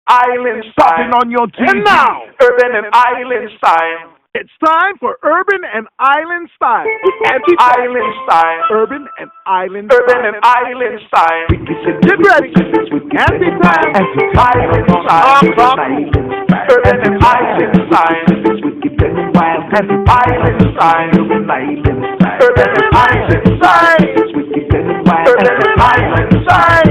Island Popping Style. on your TV. And now, Urban and Island Style. It's time for Urban and Island Style. Island Style. Urban and Island Urban Style. and Island Style. Get ready. Happy time. Island Style. Urban and Island Style. Island Style. Urban and Island Style. Urban and Island Style.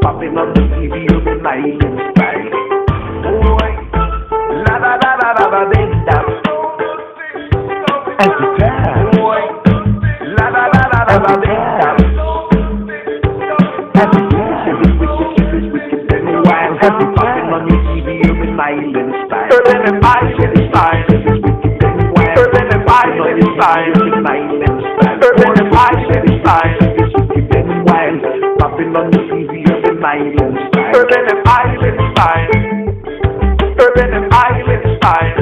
Popping on the TV, Urban Island Style. Boy, la la la la la la, then that. At the time, boy, la la la la la la, then that. At the time, wicked and wild. Popping on your TV, Urban Island Style. Urban and Island Style. Urban and Island Style. Urban Island Style. Urban and Island Style. Wild, popping on the TV, Urban Island Style. Urban and Island Style. Urban and Island Style.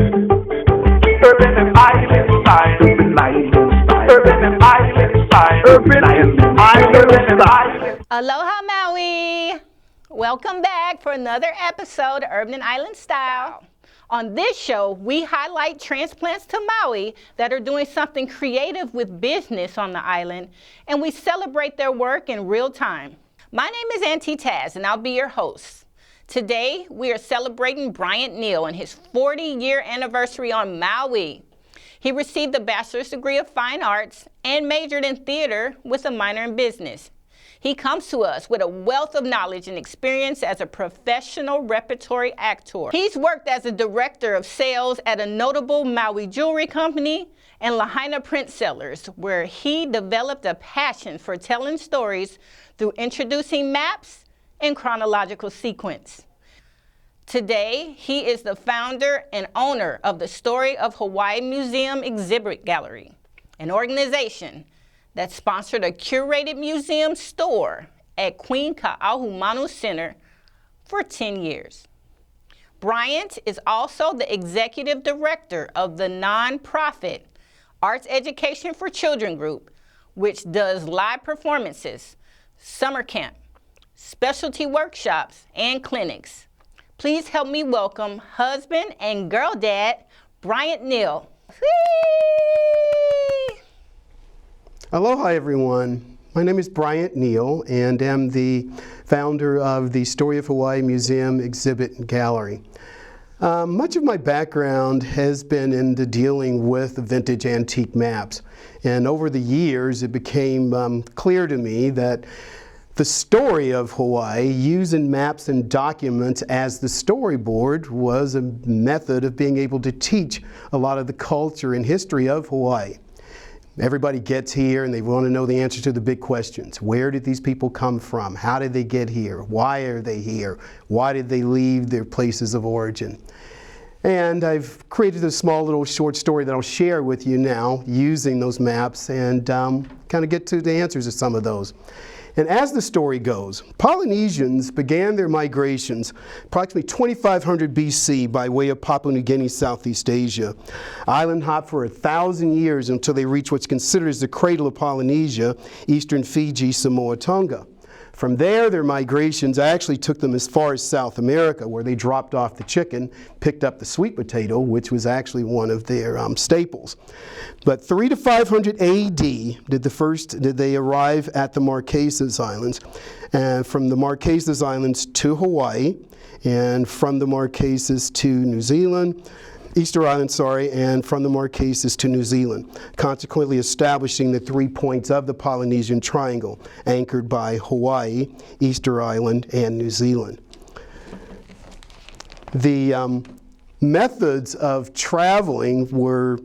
Urban and Island Style. Urban Island Style. Urban and Island Style. Urban and Island Style. Aloha, Maui! Welcome back for another episode of Urban and Island Style. On this show, we highlight transplants to Maui that are doing something creative with business on the island, and we celebrate their work in real time. My name is Auntie Taz, and I'll be your host. Today, we are celebrating Bryant Neal and his 40-year anniversary on Maui. He received a bachelor's degree of fine arts and majored in theater with a minor in business. He comes to us with a wealth of knowledge and experience as a professional repertory actor. He's worked as a director of sales at a notable Maui jewelry company and Lahaina print sellers, where he developed a passion for telling stories through introducing maps in chronological sequence. Today, he is the founder and owner of the Story of Hawaii Museum Exhibit Gallery, an organization that sponsored a curated museum store at Queen Ka'ahumanu Center for 10 years. Bryant is also the executive director of the nonprofit Arts Education for Children group, which does live performances, summer camp, specialty workshops, and clinics. Please help me welcome husband and girl dad, Bryant Neal. Whee! Aloha, everyone. My name is Bryant Neal, and am the founder of the Story of Hawaii Museum Exhibit and Gallery. Much of my background has been into dealing with vintage antique maps, and over the years it became clear to me that the story of Hawaii, using maps and documents as the storyboard, was a method of being able to teach a lot of the culture and history of Hawaii. Everybody gets here and they want to know the answer to the big questions. Where did these people come from? How did they get here? Why are they here? Why did they leave their places of origin? And I've created a small little short story that I'll share with you now using those maps and kind of get to the answers to some of those. And as the story goes, Polynesians began their migrations approximately 2500 BC by way of Papua New Guinea, Southeast Asia. Island hopped for 1,000 years until they reached what's considered as the cradle of Polynesia, eastern Fiji, Samoa, Tonga. From there, their migrations actually took them as far as South America, where they dropped off the chicken, picked up the sweet potato, which was actually one of their staples. But 300 to 500 AD did they arrive at the Marquesas Islands, and from the Marquesas Islands to Hawaii, and from the Marquesas to New Zealand, Easter Island, and from the Marquesas to New Zealand, consequently establishing the 3 points of the Polynesian Triangle, anchored by Hawaii, Easter Island, and New Zealand. The methods of traveling were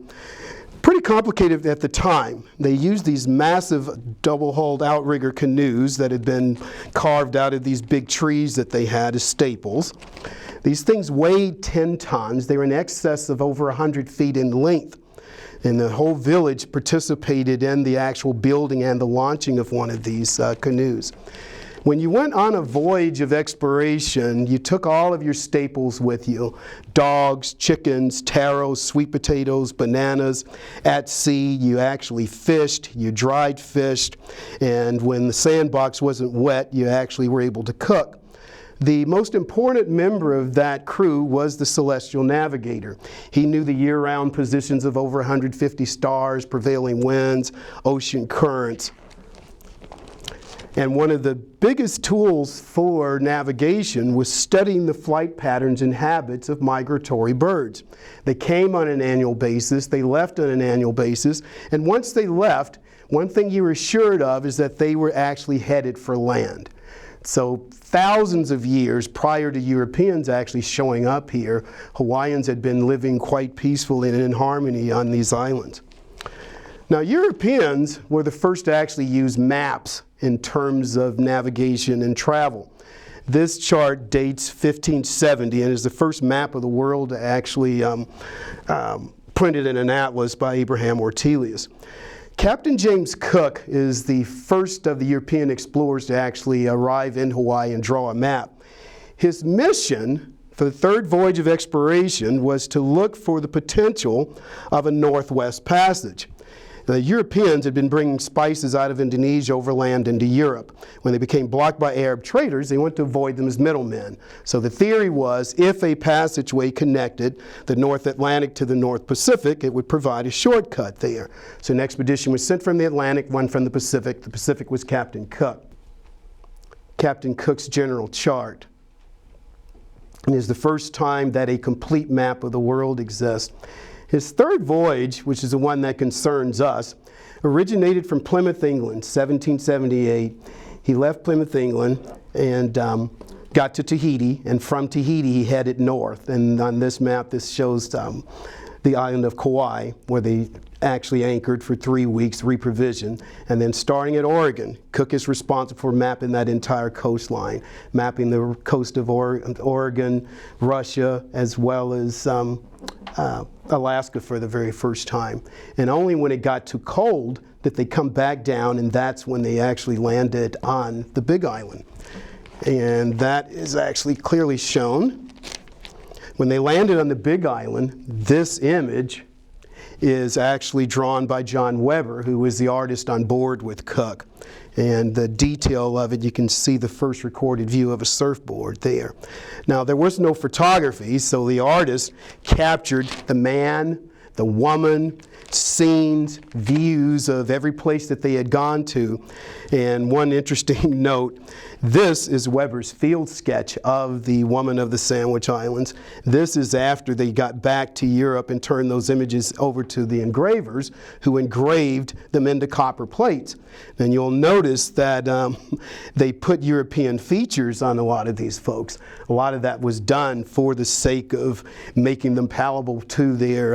pretty complicated at the time. They used these massive double-hulled outrigger canoes that had been carved out of these big trees that they had as staples. These things weighed 10 tons. They were in excess of over 100 feet in length. And the whole village participated in the actual building and the launching of one of these canoes. When you went on a voyage of exploration, you took all of your staples with you: dogs, chickens, taro, sweet potatoes, bananas. At sea, you actually fished, you dried fished, and when the sandbox wasn't wet, you actually were able to cook. The most important member of that crew was the celestial navigator. He knew the year-round positions of over 150 stars, prevailing winds, ocean currents. And one of the biggest tools for navigation was studying the flight patterns and habits of migratory birds. They came on an annual basis, they left on an annual basis, and once they left, one thing you were assured of is that they were actually headed for land. So thousands of years prior to Europeans actually showing up here, Hawaiians had been living quite peacefully and in harmony on these islands. Now, Europeans were the first to actually use maps in terms of navigation and travel. This chart dates 1570 and is the first map of the world to actually printed in an atlas by Abraham Ortelius. Captain James Cook is the first of the European explorers to actually arrive in Hawaii and draw a map. His mission for the third voyage of exploration was to look for the potential of a northwest passage. The Europeans had been bringing spices out of Indonesia overland into Europe. When they became blocked by Arab traders, they went to avoid them as middlemen. So the theory was, if a passageway connected the North Atlantic to the North Pacific, it would provide a shortcut there. So an expedition was sent from the Atlantic, one from the Pacific. The Pacific was Captain Cook. Captain Cook's general chart. It is the first time that a complete map of the world exists. His third voyage, which is the one that concerns us, originated from Plymouth, England, 1778. He left Plymouth, England, and got to Tahiti, and from Tahiti he headed north. And on this map, this shows the island of Kauai, where they actually anchored for 3 weeks, reprovisioned. And then starting at Oregon, Cook is responsible for mapping that entire coastline, mapping the coast of Oregon, Russia, as well as Alaska for the very first time. And only when it got too cold did they come back down, and that's when they actually landed on the Big Island. And that is actually clearly shown. When they landed on the Big Island, this image is actually drawn by John Weber, who was the artist on board with Cook. And the detail of it, you can see the first recorded view of a surfboard there. Now, there was no photography, so the artist captured the man, the woman, scenes, views of every place that they had gone to. And one interesting note, this is Weber's field sketch of the woman of the Sandwich Islands. This is after they got back to Europe and turned those images over to the engravers, who engraved them into copper plates. And you'll notice that they put European features on a lot of these folks. A lot of that was done for the sake of making them palatable to their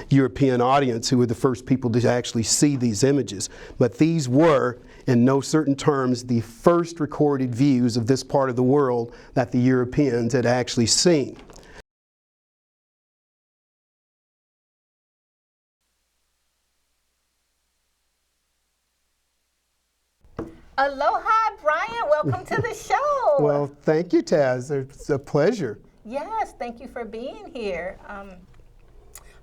European audience, who were the first people to actually see these images. But these were, in no certain terms, the first recorded views of this part of the world that the Europeans had actually seen. Aloha, Bryant. Welcome to the show. Well, thank you, Taz. It's a pleasure. Yes, thank you for being here.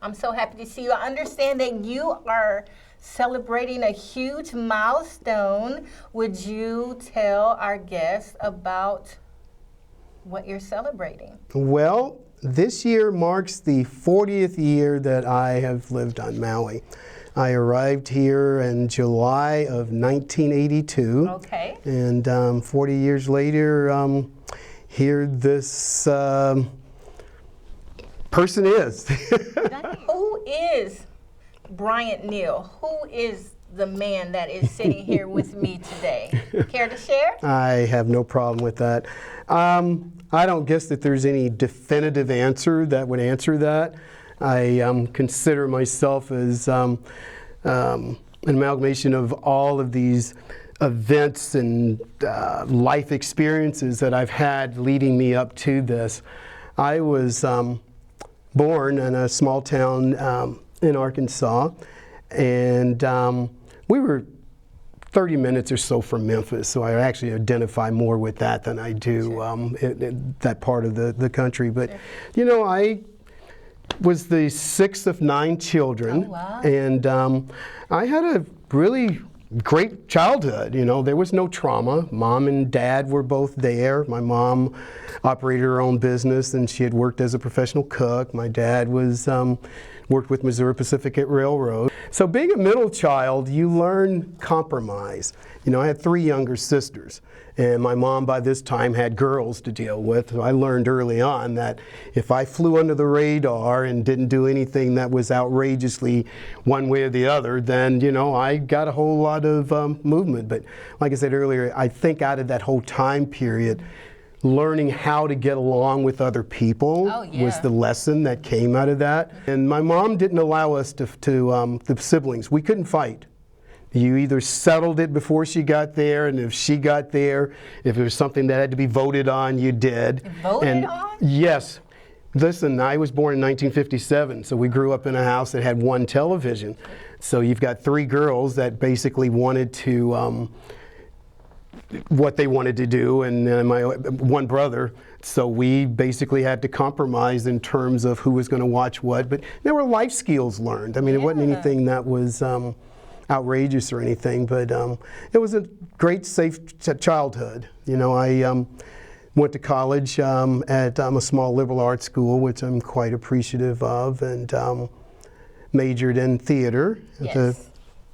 I'm so happy to see you. I understand that you are celebrating a huge milestone. Would you tell our guests about what you're celebrating? Well, this year marks the 40th year that I have lived on Maui. I arrived here in July of 1982. Okay. And 40 years later, here this person is. Who is Bryant Neal? Who is the man that is sitting here with me today? Care to share? I have no problem with that. I don't guess that there's any definitive answer that would answer that. I consider myself as an amalgamation of all of these events and life experiences that I've had leading me up to this. I was born in a small town in Arkansas, and we were 30 minutes or so from Memphis, so I actually identify more with that than I do that part of the country. But, you know, I was the 6th of 9 children, and I had a really great childhood. You know, there was no trauma. Mom and Dad were both there. My mom operated her own business, and she had worked as a professional cook. My dad was worked with Missouri Pacific Railroad. So being a middle child, you learn compromise. You know, I had 3 younger sisters, and my mom by this time had girls to deal with. So I learned early on that if I flew under the radar and didn't do anything that was outrageously one way or the other, then, you know, I got a whole lot of movement. But like I said earlier, I think out of that whole time period, learning how to get along with other people was the lesson that came out of that. And my mom didn't allow us the siblings. We couldn't fight. You either settled it before she got there, and if she got there, if there was something that had to be voted on, you did. Voted on? Yes. Listen, I was born in 1957, so we grew up in a house that had 1 television. So you've got 3 girls that basically wanted to what they wanted to do, and my 1 brother. So we basically had to compromise in terms of who was going to watch what. But there were life skills learned. I mean, it wasn't anything that was outrageous or anything, but it was a great, safe childhood. You know, I went to college at a small liberal arts school, which I'm quite appreciative of, and majored in theater to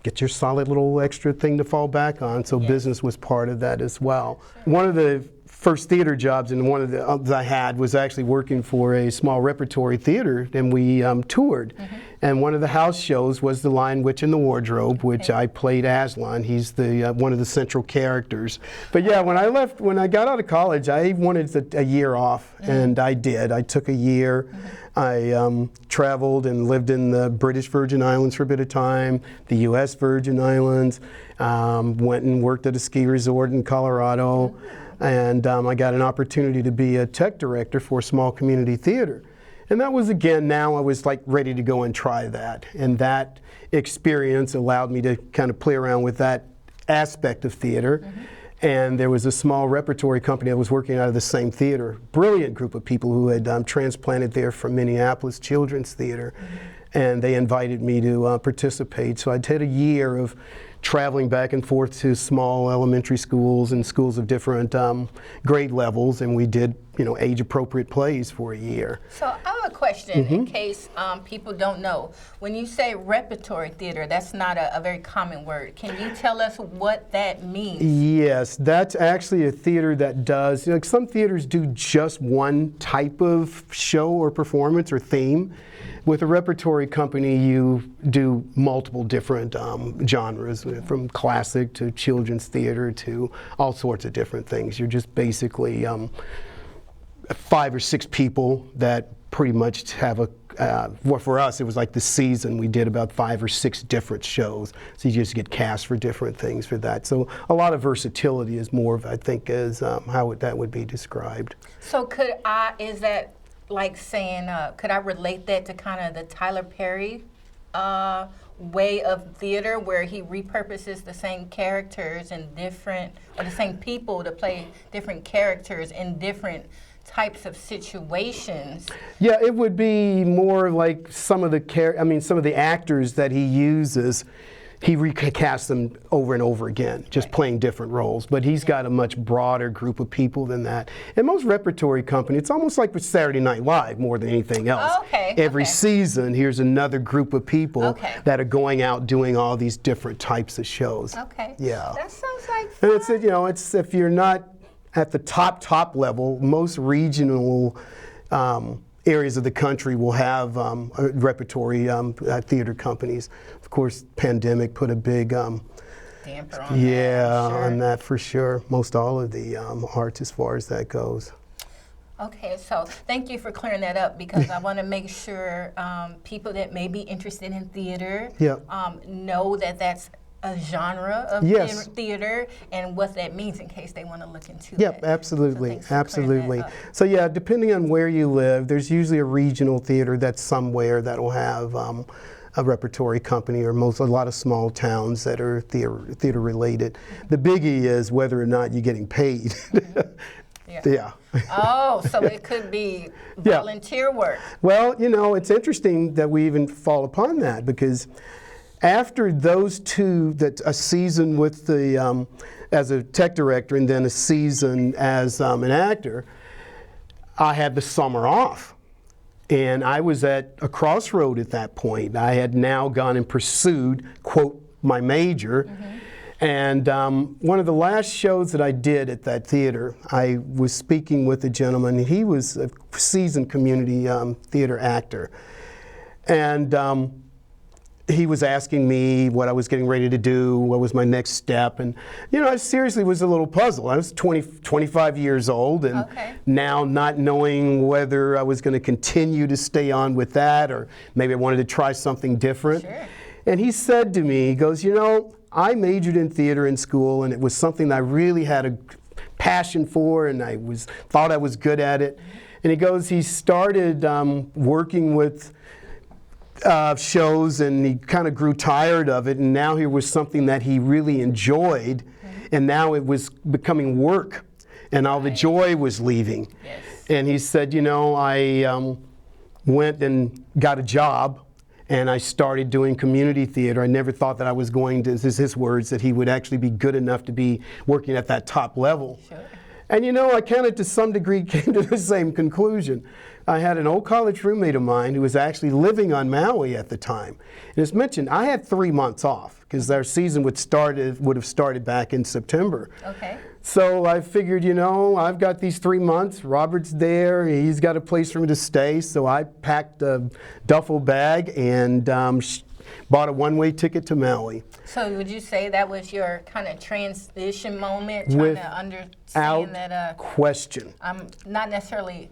get your solid little extra thing to fall back on. So business was part of that as well. One of the first theater jobs and one of the I had was actually working for a small repertory theater, and we toured. And one of the house shows was The Lion, Witch, and the Wardrobe, which I played Aslan. He's the one of the central characters. But yeah, when I got out of college, I wanted a year off, and I did. I took a year. I traveled and lived in the British Virgin Islands for a bit of time, the U.S. Virgin Islands, went and worked at a ski resort in Colorado, and I got an opportunity to be a tech director for a small community theater. And that was, again, now I was like ready to go and try that. And that experience allowed me to kind of play around with that aspect of theater. And there was a small repertory company that was working out of the same theater. Brilliant group of people who had transplanted there from Minneapolis Children's Theater. And they invited me to participate. So I did a year of traveling back and forth to small elementary schools and schools of different grade levels, and we did, you know, age-appropriate plays for a year. So I have a question in case people don't know. When you say repertory theater, that's not a very common word. Can you tell us what that means? Yes, that's actually a theater that does, like some theaters do just one type of show or performance or theme. With a repertory company, you do multiple different genres, from classic to children's theater to all sorts of different things. You're just basically 5 or 6 people that pretty much have well, for us, it was like the season. We did about 5 or 6 different shows. So you just get cast for different things for that. So a lot of versatility is more of, I think, is how that would be described. So is that like saying, could I relate that to kind of the Tyler Perry way of theater, where he repurposes the same characters and the same people to play different characters in different types of situations? Yeah, it would be more like some of the actors that he uses. He recasts them over and over again, just playing different roles. But he's got a much broader group of people than that. And most repertory companies, it's almost like with Saturday Night Live more than anything else. Every season, here's another group of people that are going out doing all these different types of shows. Yeah. That sounds like fun. And it's, you know, it's, if you're not at the top level, most regional areas of the country will have repertory theater companies. Of course, pandemic put a big damper on on that for sure. Most all of the arts as far as that goes. Okay, so thank you for clearing that up, because I want to make sure people that may be interested in theater know that that's a genre of theater and what that means, in case they want to look into that. Absolutely, absolutely. So yeah, depending on where you live, there's usually a regional theater that's somewhere that'll have a repertory company, or a lot of small towns that are theater related. The biggie is whether or not you're getting paid. Yeah. Oh, so it could be volunteer work. Well, you know, it's interesting that we even fall upon that, because after those two, that a season with the as a tech director and then a season as an actor, I had the summer off. And I was at a crossroad at that point. I had now gone and pursued, quote, my major. And one of the last shows that I did at that theater, I was speaking with a gentleman. He was a seasoned community theater actor. And he was asking me what I was getting ready to do, what was my next step. And, you know, I seriously was a little puzzled. I was 25 years old, and now not knowing whether I was going to continue to stay on with that, or maybe I wanted to try something different. Sure. And he said to me, he goes, you know, I majored in theater in school, and it was something that I really had a passion for, and I thought I was good at it. And he goes, he started working with shows, and he kind of grew tired of it, and now here was something that he really enjoyed, and now it was becoming work, and all the joy was leaving. And he said, you know, I went and got a job, and I started doing community theater. I never thought that I was going to, this is his words, that he would actually be good enough to be working at that top level. And you know, I kind of to some degree came to the same conclusion. I had an old college roommate of mine who was actually living on Maui at the time. And as mentioned, I had 3 months off because our season would have started back in September. So I figured, you know, I've got these 3 months. Robert's there. He's got a place for me to stay. So I packed a duffel bag and bought a one-way ticket to Maui. So would you say that was your kind of transition moment, trying to understand that question. I'm not necessarily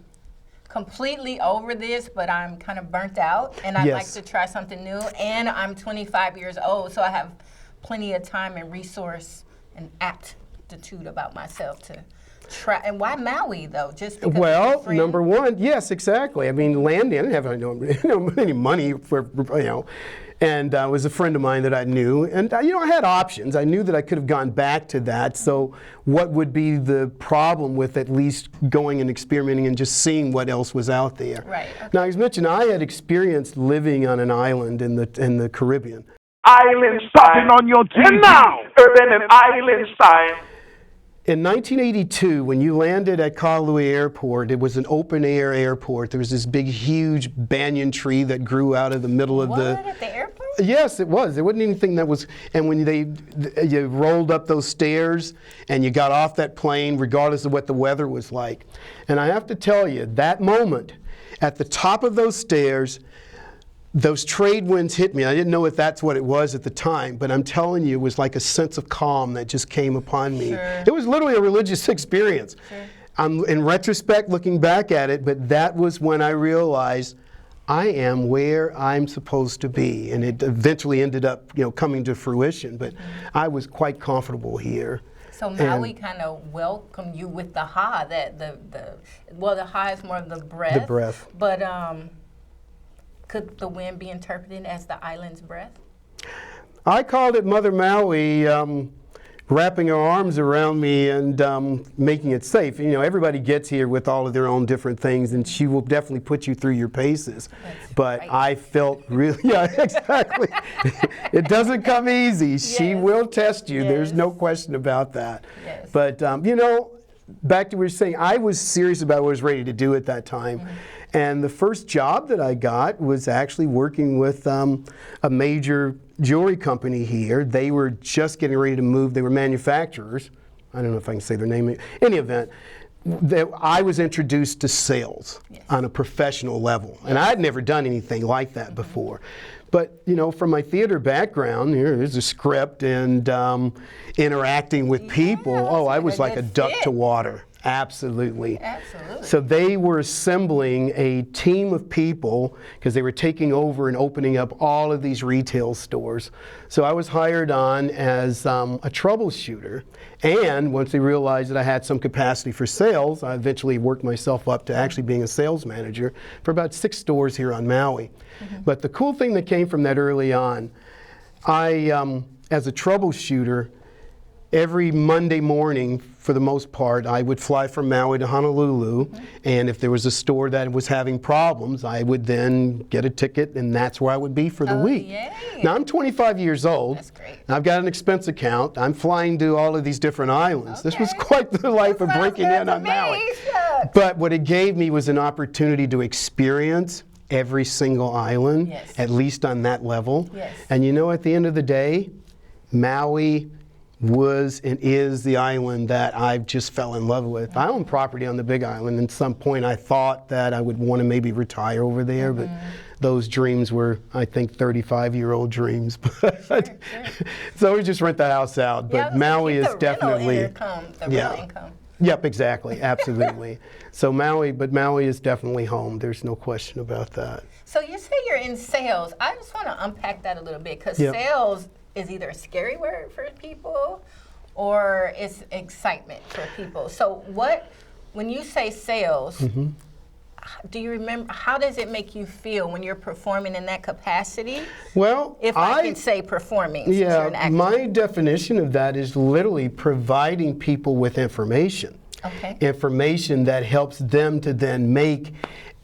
completely over this, but I'm kind of burnt out, and I'd like to try something new, and I'm 25 years old, so I have plenty of time and resource and aptitude about myself to try. And why Maui, though? Just because well, number one, yes, exactly. I mean, landing, I didn't have any money for, you know, and it was a friend of mine that I knew, and you know, I had options. I knew that I could have gone back to that, so what would be the problem with at least going and experimenting and just seeing what else was out there? Now, as mentioned, I had experienced living on an island in the Caribbean. Island style on your TV. And now, urban and island style. In 1982, when you landed at Kahului Airport, it was an open-air airport. There was this big, huge banyan tree that grew out of the middle of the... What, at the airport? Yes, it was. There wasn't anything that was... And when you rolled up those stairs and you got off that plane, regardless of what the weather was like. And I have to tell you, that moment, at the top of those stairs, those trade winds hit me. I didn't know if that's what it was at the time, but I'm telling you, it was like a sense of calm that just came upon me. It was literally a religious experience. I'm in retrospect looking back at it, but that was when I realized I am where I'm supposed to be, and it eventually ended up, you know, coming to fruition. But I was quite comfortable here. So Maui kind of welcomed you with the ha. Well, the ha is more of the breath. The breath. But could the wind be interpreted as the island's breath? I called it Mother Maui wrapping her arms around me and making it safe. You know, everybody gets here with all of their own different things, and she will definitely put you through your paces. But I felt really, yeah, exactly. It doesn't come easy. She will test you. There's no question about that. But, you know, back to what you were saying, I was serious about what I was ready to do at that time. And the first job that I got was actually working with a major jewelry company here. They were just getting ready to move. They were manufacturers. I don't know if I can say their name. In any event, I was introduced to sales on a professional level. And I had never done anything like that before. But, you know, from my theater background, here's a script and interacting with people. Oh, I was like a duck to water. Absolutely. Absolutely. So they were assembling a team of people because they were taking over and opening up all of these retail stores. So I was hired on as a troubleshooter. And once they realized that I had some capacity for sales, I eventually worked myself up to actually being a sales manager for about 6 stores here on Maui. But the cool thing that came from that early on, I, as a troubleshooter, every Monday morning, for the most part, I would fly from Maui to Honolulu, and if there was a store that was having problems, I would then get a ticket, and that's where I would be for the week. Yay. Now, I'm 25 years old. That's great. I've got an expense account. I'm flying to all of these different islands. This was Okay. quite the life of Sounds breaking good in to on me. Maui. Shucks. But what it gave me was an opportunity to experience every single island, Yes. at least on that level. Yes. And you know, at the end of the day, Maui was and is the island that I just fell in love with. I own property on the Big Island, and at some point I thought that I would want to maybe retire over there, but those dreams were, I think, 35-year-old dreams. So we just rent the house out. But Yeah, I was Maui thinking is the rental definitely income, the real income. Yep, exactly, absolutely. So Maui is definitely home. There's no question about that. So you say you're in sales. I just want to unpack that a little bit because Yep. sales is either a scary word for people or it's excitement for people. So when you say sales, do you remember, how does it make you feel when you're performing in that capacity? Well, If I can say performing, since you're an actor. my definition of that is literally providing people with information. Okay. Information that helps them to then make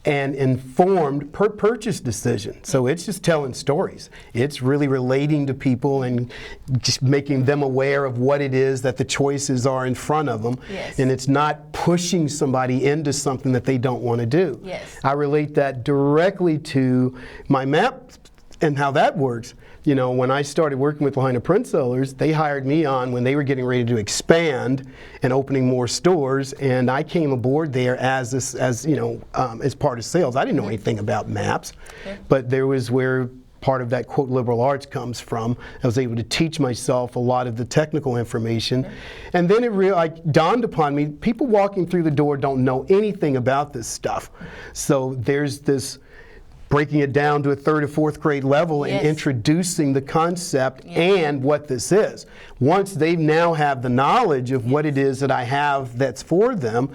an informed purchase decision. So it's just telling stories. It's really relating to people and just making them aware of what it is that the choices are in front of them. Yes. And it's not pushing somebody into something that they don't want to do. Yes. I relate that directly to my map and how that works. You know, when I started working with Lahaina Print Sellers, they hired me on when they were getting ready to expand and opening more stores, and I came aboard there as part of sales. I didn't know anything about maps, but there was where part of that quote liberal arts comes from. I was able to teach myself a lot of the technical information, and then it dawned upon me: people walking through the door don't know anything about this stuff. So there's this breaking it down to a 3rd or 4th grade level and introducing the concept and what this is. Once they now have the knowledge of what it is that I have that's for them,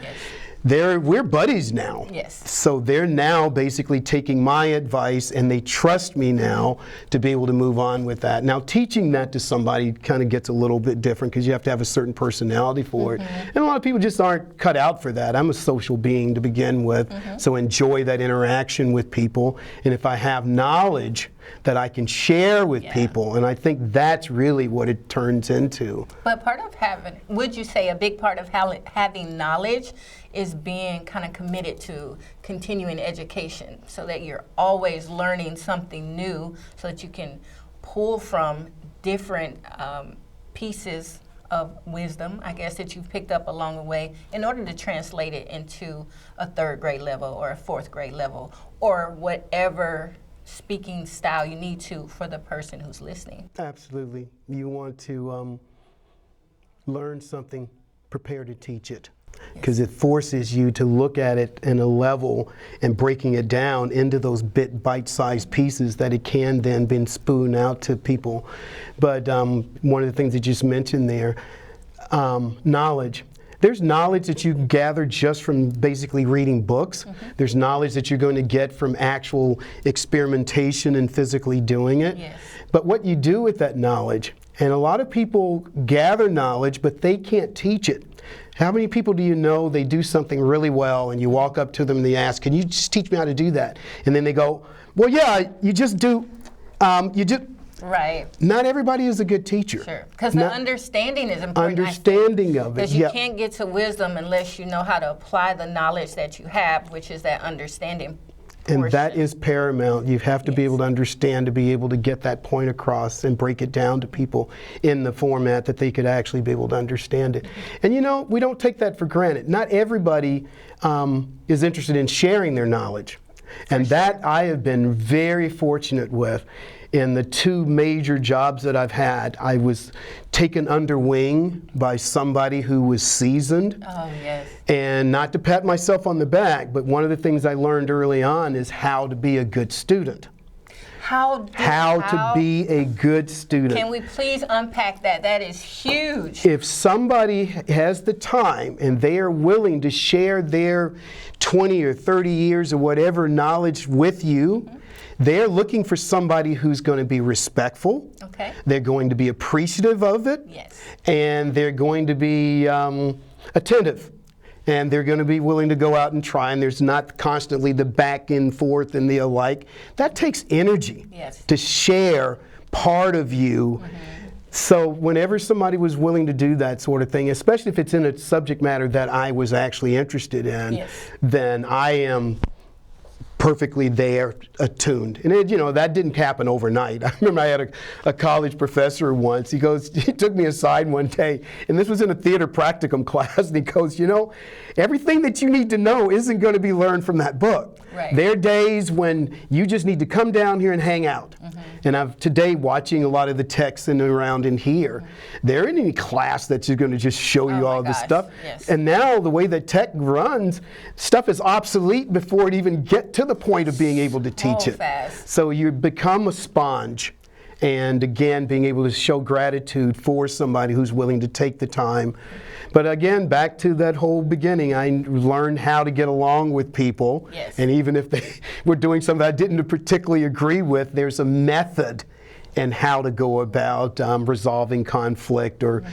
we're buddies now. Yes. So they're now basically taking my advice and they trust me now to be able to move on with that. Now teaching that to somebody kind of gets a little bit different because you have to have a certain personality for it. And a lot of people just aren't cut out for that. I'm a social being to begin with, so enjoy that interaction with people. And if I have knowledge that I can share with people, and I think that's really what it turns into. But part of would you say a big part of having knowledge is being kind of committed to continuing education so that you're always learning something new so that you can pull from different pieces of wisdom, I guess, that you've picked up along the way in order to translate it into a 3rd grade level or a 4th grade level or whatever speaking style you need to for the person who's listening. Absolutely. You want to learn something, prepare to teach it. Because it forces you to look at it in a level and breaking it down into those bite-sized pieces that it can then be spoon out to people. But one of the things that you just mentioned there, knowledge. There's knowledge that you gather just from basically reading books. There's knowledge that you're going to get from actual experimentation and physically doing it. Yes. But what you do with that knowledge, and a lot of people gather knowledge, but they can't teach it. How many people do you know they do something really well and you walk up to them and they ask, can you just teach me how to do that? And then they go, well, yeah, you just do, Right. Not everybody is a good teacher. Sure. Because the understanding is important. Understanding of it. Because you can't get to wisdom unless you know how to apply the knowledge that you have, which is that understanding And portion. that is paramount. You have to be able to understand to be able to get that point across and break it down to people in the format that they could actually be able to understand it. And you know, we don't take that for granted. Not everybody is interested in sharing their knowledge. And that I have been very fortunate with. in the two major jobs that I've had, I was taken under wing by somebody who was seasoned. Oh, yes. And not to pat myself on the back, but one of the things I learned early on is how to be a good student. How to be a good student. Can we please unpack that? That is huge. If somebody has the time and they are willing to share their 20 or 30 years or whatever knowledge with you, they're looking for somebody who's going to be respectful. Okay. They're going to be appreciative of it. Yes. And they're going to be attentive. And they're going to be willing to go out and try, and there's not constantly the back and forth and the alike. That takes energy to share part of you. So whenever somebody was willing to do that sort of thing, especially if it's in a subject matter that I was actually interested in, then I am perfectly there, attuned. And it, that didn't happen overnight. I remember I had a college professor once. He took me aside one day, and this was in a theater practicum class, and he goes, everything that you need to know isn't going to be learned from that book. Right. There are days when you just need to come down here and hang out. And I'm today watching a lot of the texts and around in here. There isn't any class that's going to just show you all this stuff. Yes. And now the way that tech runs, stuff is obsolete before it even get to the point of being able to teach it. Fast. So you become a sponge. And again, being able to show gratitude for somebody who's willing to take the time. But again, back to that whole beginning, I learned how to get along with people. Yes. And even if they were doing something I didn't particularly agree with, there's a method in how to go about resolving conflict or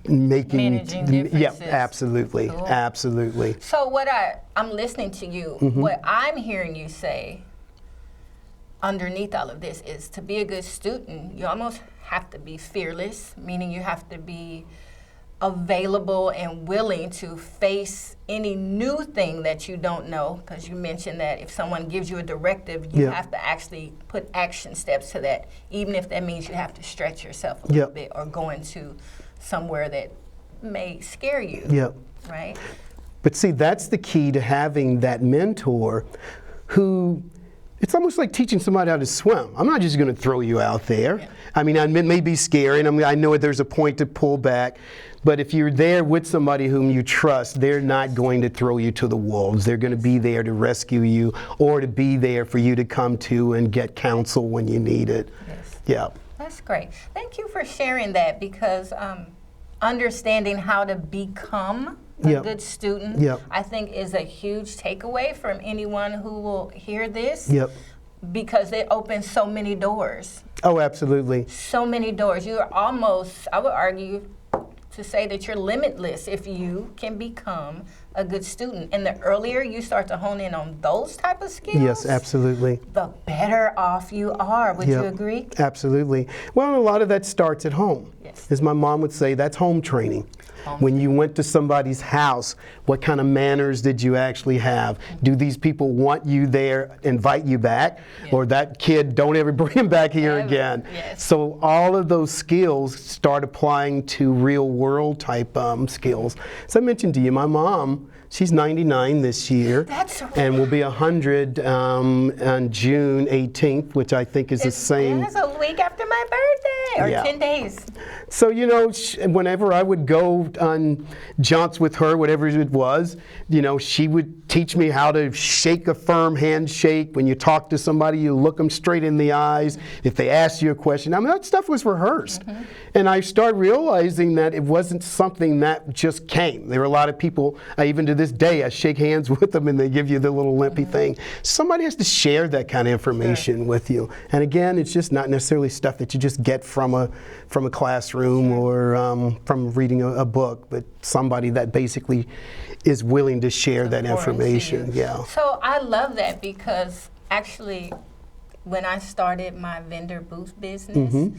managing differences. Yeah, absolutely, Cool. Absolutely. So what I'm listening to you, what I'm hearing you say underneath all of this is to be a good student, you almost have to be fearless, meaning you have to be available and willing to face any new thing that you don't know, because you mentioned that if someone gives you a directive, you have to actually put action steps to that, even if that means you have to stretch yourself a little bit or go into somewhere that may scare you. Right? But see, that's the key to having that mentor who, it's almost like teaching somebody how to swim. I'm not just going to throw you out there. I mean, it may be scary, and I know there's a point to pull back, but if you're there with somebody whom you trust, they're not going to throw you to the wolves. They're going to be there to rescue you or to be there for you to come to and get counsel when you need it. That's great. Thank you for sharing that, because understanding how to become a good student, I think, is a huge takeaway from anyone who will hear this. Because it opens so many doors. Oh, absolutely. So many doors. You're almost, I would argue, to say that you're limitless if you can become a good student. And the earlier you start to hone in on those type of skills, yes, absolutely, the better off you are. Would you agree? Absolutely. Well, a lot of that starts at home. As my mom would say, that's home training. When you went to somebody's house, what kind of manners did you actually have? Do these people want you there, invite you back? Or that kid, don't ever bring him back here again? So all of those skills start applying to real world type skills. So I mentioned to you, my mom, she's 99 this year. That's right. And will be 100 on June 18th, which I think is the same. It's a week after my birthday, or 10 days. So, whenever I would go on jaunts with her, whatever it was, she would teach me how to shake a firm handshake. When you talk to somebody, you look them straight in the eyes. If they ask you a question, that stuff was rehearsed. And I started realizing that it wasn't something that just came. There were a lot of people, even to this day, I shake hands with them and they give you the little limpy thing. Somebody has to share that kind of information with you. And again, it's just not necessarily stuff that you just get from a classroom or from reading a book, but somebody that basically is willing to share that information. So I love that, because actually when I started my vendor booth business,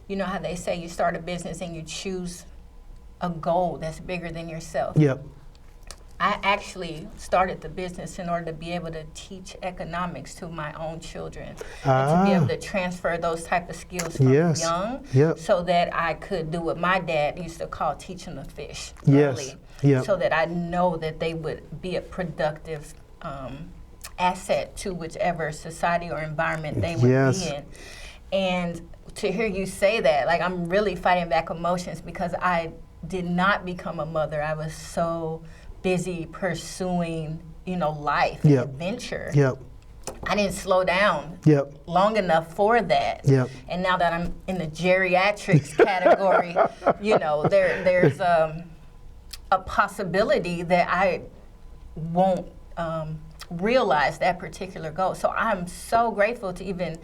you know how they say you start a business and you choose a goal that's bigger than yourself. I actually started the business in order to be able to teach economics to my own children, and to be able to transfer those type of skills from young, so that I could do what my dad used to call teaching the fish early, so that I know that they would be a productive asset to whichever society or environment they would be in. And to hear you say that, like, I'm really fighting back emotions because I did not become a mother. I was so busy pursuing, life and adventure. Yep. I didn't slow down Yep. long enough for that. Yep. And now that I'm in the geriatrics category, there's a possibility that I won't realize that particular goal. So I'm so grateful to even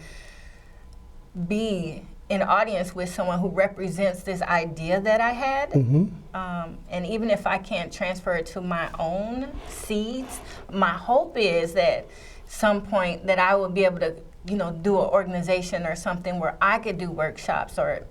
be in audience with someone who represents this idea that I had. And even if I can't transfer it to my own seeds, my hope is that some point that I will be able to, do an organization or something where I could do workshops or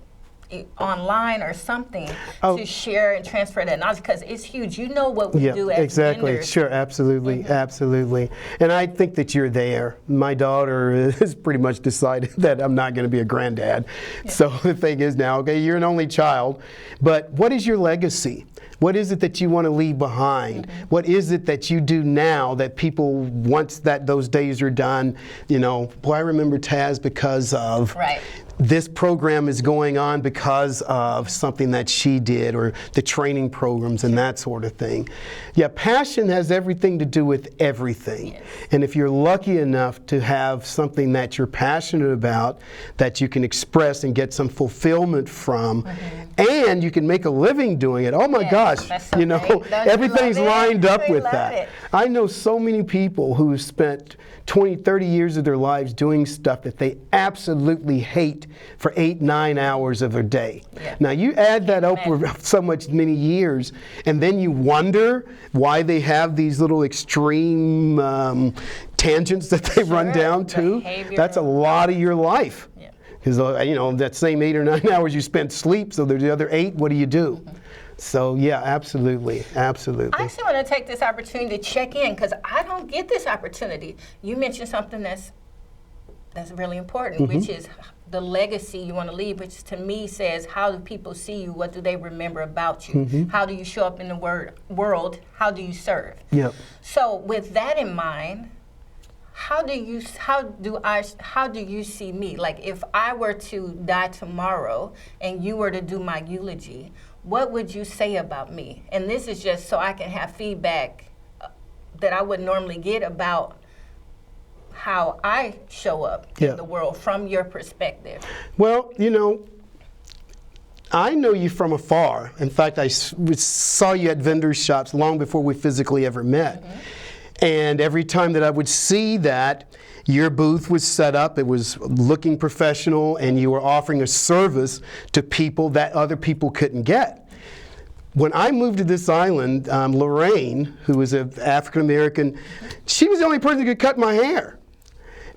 online or something to share and transfer that knowledge, because it's huge. You know what we do as exactly. vendors. Sure, absolutely, absolutely. And I think that you're there. My daughter has pretty much decided that I'm not going to be a granddad. So the thing is now, okay, you're an only child, but what is your legacy? What is it that you want to leave behind? What is it that you do now that people, once those days are done, boy, I remember Taz because of this program is going on because of something that she did, or the training programs and that sort of thing. Yeah, passion has everything to do with everything. And if you're lucky enough to have something that you're passionate about, that you can express and get some fulfillment from, and you can make a living doing it, oh my gosh, everything's lined up with that. I know so many people who spent 20, 30 years of their lives doing stuff that they absolutely hate for 8, 9 hours of their day. Now you add that up for so many years, and then you wonder why they have these little extreme tangents that they run down to. That's a lot of your life. Because that same 8 or 9 hours you spent sleep, so there's the other 8, what do you do? So yeah, absolutely, absolutely. I actually want to take this opportunity to check in, because I don't get this opportunity. You mentioned something that's really important, which is the legacy you want to leave, which to me says, how do people see you? What do they remember about you? How do you show up in the world? How do you serve? So with that in mind, how do you see me? Like, if I were to die tomorrow and you were to do my eulogy, what would you say about me? And this is just so I can have feedback that I would normally get about how I show up in the world from your perspective. Well, I know you from afar. In fact, I saw you at vendor shops long before we physically ever met. And every time that I would see that, your booth was set up, it was looking professional, and you were offering a service to people that other people couldn't get. When I moved to this island, Lorraine, who was an African American, she was the only person who could cut my hair.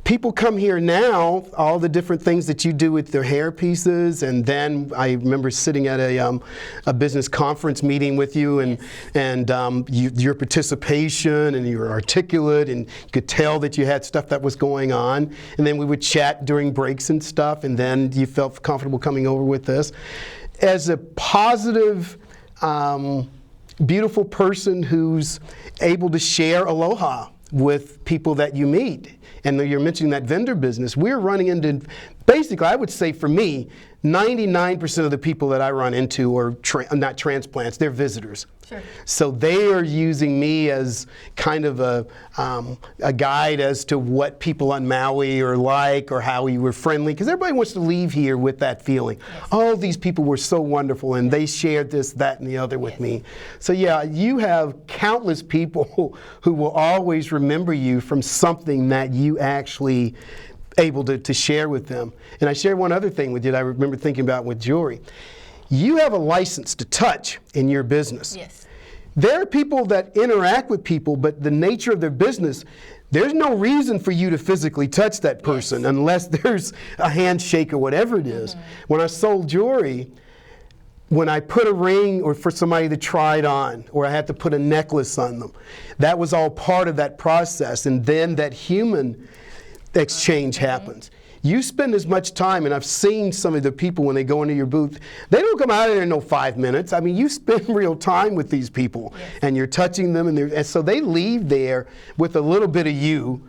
People come here now, all the different things that you do with their hair pieces, and then I remember sitting at a business conference meeting with you, and your participation, and you were articulate, and you could tell that you had stuff that was going on, and then we would chat during breaks and stuff, and then you felt comfortable coming over with us. As a positive, beautiful person who's able to share aloha with people that you meet. And you're mentioning that vendor business. We're running into, basically, I would say for me, 99% of the people that I run into are not transplants, they're visitors. So they are using me as kind of a guide as to what people on Maui are like, or how we were friendly, because everybody wants to leave here with that feeling. Oh, these people were so wonderful, and they shared this, that, and the other with me. So yeah, you have countless people who will always remember you from something that you actually able to share with them. And I share one other thing with you that I remember thinking about with jewelry. You have a license to touch in your business. There are people that interact with people, but the nature of their business, there's no reason for you to physically touch that person unless there's a handshake or whatever it is. When I sold jewelry, when I put a ring or for somebody to try it on, or I had to put a necklace on them, that was all part of that process, and then that human exchange happens. You spend as much time, and I've seen some of the people when they go into your booth, they don't come out of there in no 5 minutes. I mean, you spend real time with these people, and you're touching them, and so they leave there with a little bit of you,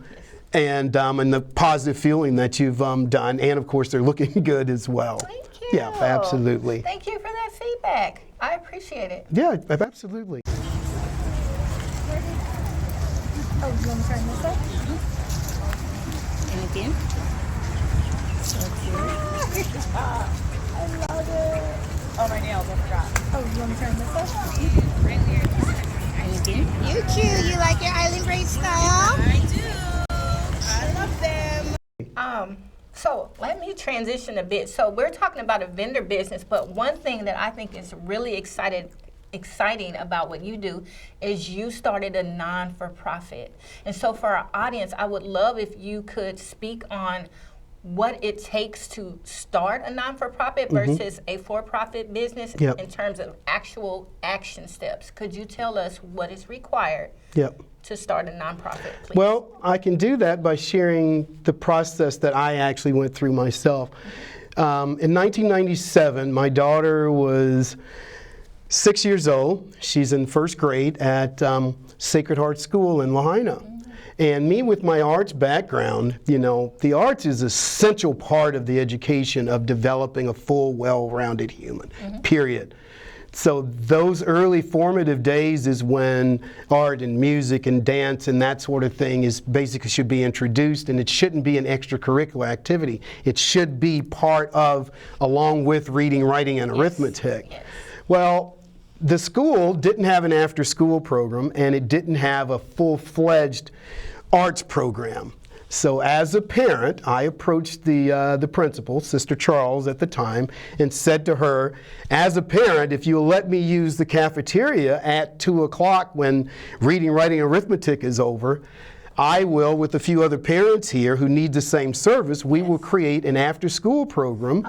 and the positive feeling that you've done, and of course they're looking good as well. Thank you. Yeah, absolutely. Thank you for that feedback. I appreciate it. Yeah, absolutely. Oh, you want to turn this up? And again. I love it. Oh, my nails, I forgot. Oh, you want to turn this up? And again. You cute. You like your island braid style? I do. I love them. So let me transition a bit. So we're talking about a vendor business, but one thing that I think is really exciting about what you do is you started a non-for-profit. And so for our audience, I would love if you could speak on what it takes to start a non-for-profit versus a for-profit business in terms of actual action steps. Could you tell us what is required to start a nonprofit, please? Well, I can do that by sharing the process that I actually went through myself. In 1997, my daughter was 6 years old. She's in first grade at Sacred Heart School in Lahaina. And me with my arts background, you know, the arts is an essential part of the education of developing a full, well-rounded human, period. So those early formative days is when art and music and dance and that sort of thing is basically should be introduced, and it shouldn't be an extracurricular activity. It should be part of, along with reading, writing, and arithmetic. Well, the school didn't have an after-school program, and it didn't have a full-fledged arts program. So as a parent, I approached the principal, Sister Charles at the time, and said to her, as a parent, if you'll let me use the cafeteria at 2 o'clock when reading, writing, and arithmetic is over, I will, with a few other parents here who need the same service, we will create an after-school program,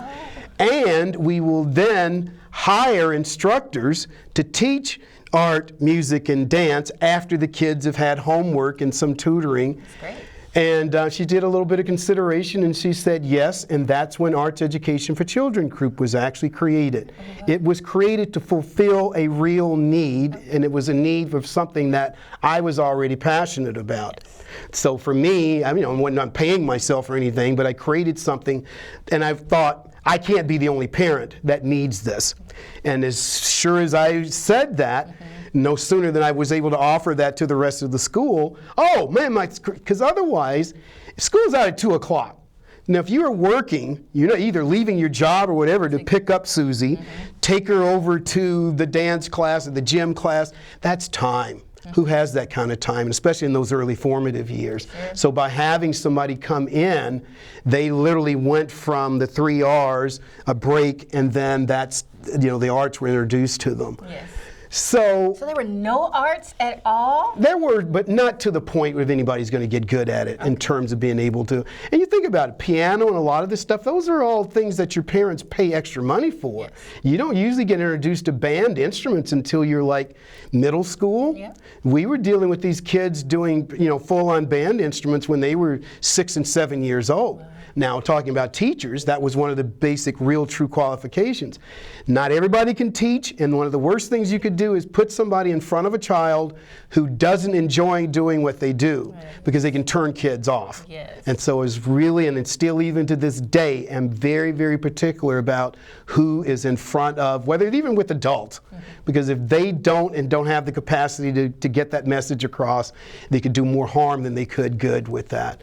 and we will then hire instructors to teach art, music, and dance after the kids have had homework and some tutoring. That's great. And she did a little bit of consideration, and she said yes, and that's when Arts Education for Children group was actually created. It was created to fulfill a real need, and it was a need for something that I was already passionate about. So for me, I mean, I'm not paying myself or anything, but I created something, and I've thought, I can't be the only parent that needs this. And as sure as I said that, no sooner than I was able to offer that to the rest of the school, oh man, because otherwise, school's out at 2 o'clock. Now if you are working, you know, either leaving your job or whatever to pick up Susie, take her over to the dance class or the gym class, that's time. Who has that kind of time, especially in those early formative years? So by having somebody come in, they literally went from the 3 R's, a break, and then that's, you know, the arts were introduced to them. So there were no arts at all? There were, but not to the point where anybody's going to get good at it in terms of being able to. And you think about it, piano and a lot of this stuff, those are all things that your parents pay extra money for. You don't usually get introduced to band instruments until you're like middle school. We were dealing with these kids doing, you know, full-on band instruments when they were 6 and 7 years old. Now, talking about teachers, that was one of the basic, real, true qualifications. Not everybody can teach, and one of the worst things you could do is put somebody in front of a child who doesn't enjoy doing what they do, because they can turn kids off. And so it's really, and it's still even to this day, am very, very particular about who is in front of, whether even with adults, because if they don't and don't have the capacity to get that message across, they could do more harm than they could good with that.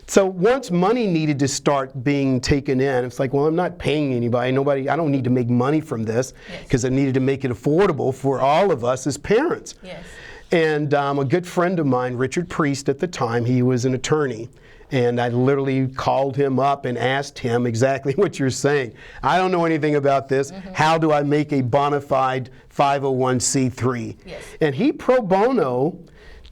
So once money needed to start being taken in, it's like, well, I'm not paying anybody, I don't need to make money from this, because I needed to make it affordable for all of us as parents. And a good friend of mine, Richard Priest at the time, he was an attorney, and I literally called him up and asked him exactly what you're saying. I don't know anything about this. How do I make a bona fide 501c3? And he pro bono